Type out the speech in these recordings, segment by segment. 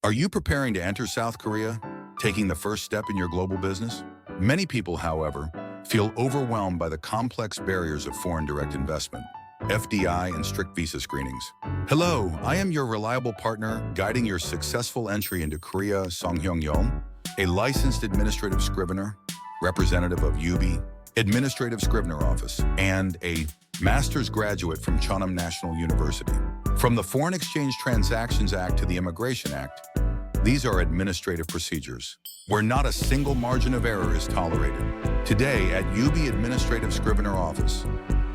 Are you preparing to enter South Korea, taking the first step in your global business? Many people, however, feel overwhelmed by the complex barriers of foreign direct investment, FDI, and strict visa screenings. Hello, I am your reliable partner guiding your successful entry into Korea, Song Hyung-yeol, a licensed administrative scrivener, representative of UB Administrative Scrivener Office, and a master's graduate from Cheonam National University. From the Foreign Exchange Transactions Act to the Immigration Act, these are administrative procedures where not a single margin of error is tolerated. Today at UB Administrative Scrivener Office,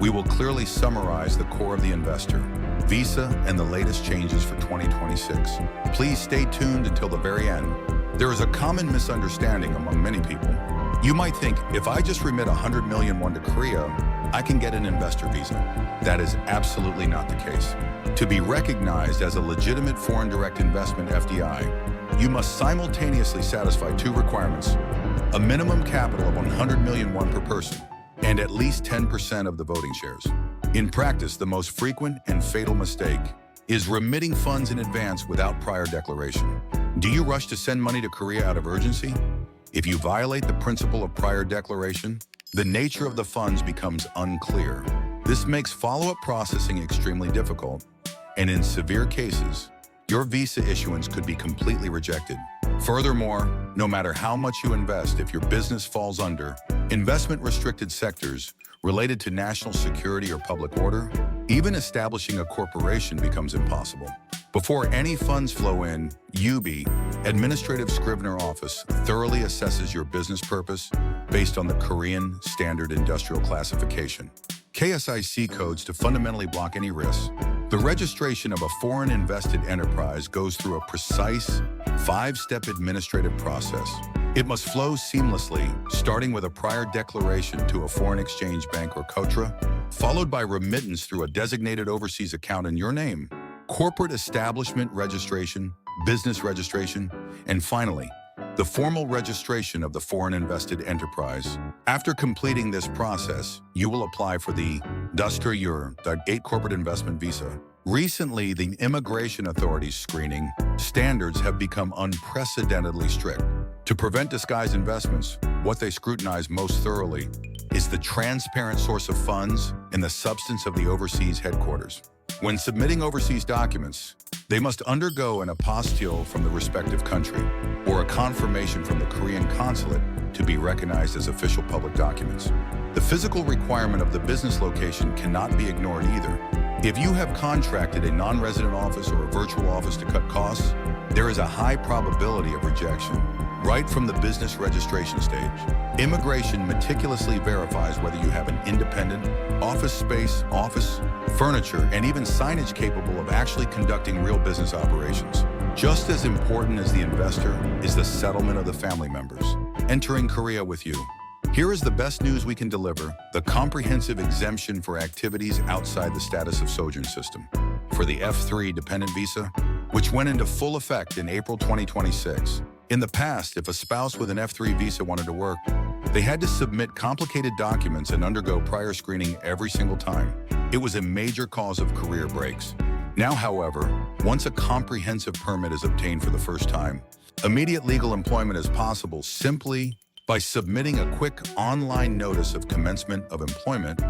we will clearly summarize the core of the investor, visa, and the latest changes for 2026. Please stay tuned until the very end. There is a common misunderstanding among many people. You might think, if I just remit 100 million won to Korea, I can get an investor visa. That is absolutely not the case. To be recognized as a legitimate foreign direct investment FDI, you must simultaneously satisfy two requirements: a minimum capital of 100 million won per person, and at least 10% of the voting shares. In practice, the most frequent and fatal mistake is remitting funds in advance without prior declaration. Do you rush to send money to Korea out of urgency? If you violate the principle of prior declaration, the nature of the funds becomes unclear. This makes follow-up processing extremely difficult, and in severe cases, your visa issuance could be completely rejected. Furthermore, no matter how much you invest, if your business falls under investment-restricted sectors related to national security or public order, even establishing a corporation becomes impossible. Before any funds flow in, UB Administrative Scrivener Office thoroughly assesses your business purpose based on the Korean Standard Industrial Classification, KSIC codes, to fundamentally block any risks. The registration of a foreign invested enterprise goes through a precise 5-step administrative process. It must flow seamlessly, starting with a prior declaration to a foreign exchange bank or KOTRA, followed by remittance through a designated overseas account in your name, corporate establishment registration, business registration, and finally, the formal registration of the foreign invested enterprise. After completing this process, you will apply for the D-8 corporate investment visa. Recently, the immigration authorities' screening standards have become unprecedentedly strict. To prevent disguised investments, what they scrutinize most thoroughly is the transparent source of funds and the substance of the overseas headquarters. When submitting overseas documents, they must undergo an apostille from the respective country or a confirmation from the Korean consulate to be recognized as official public documents. The physical requirement of the business location cannot be ignored either. If you have contracted a non-resident office or a virtual office to cut costs, there is a high probability of rejection right from the business registration stage. Immigration meticulously verifies whether you have an independent office space, office, furniture, and even signage capable of actually conducting real business operations. Just as important as the investor is the settlement of the family members entering Korea with you. Here is the best news we can deliver: the comprehensive exemption for activities outside the status of sojourn system for the F3 dependent visa, which went into full effect in April 2026. In the past, if a spouse with an F3 visa wanted to work, they had to submit complicated documents and undergo prior screening every single time. It was a major cause of career breaks. Now, however, once a comprehensive permit is obtained for the first time, immediate legal employment is possible simply by submitting a quick online notice of commencement of employment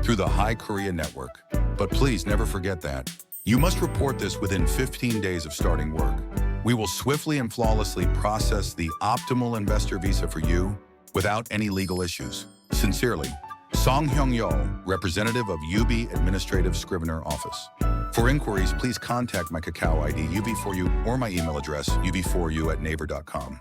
through the Hi Korea network. But please never forget that you must report this within 15 days of starting work. We will swiftly and flawlessly process the optimal investor visa for you without any legal issues. Sincerely, Song Hyung-yeol, representative of UB Administrative Scrivener Office. For inquiries, please contact my Kakao ID UB4U or my email address UB4U@naver.com.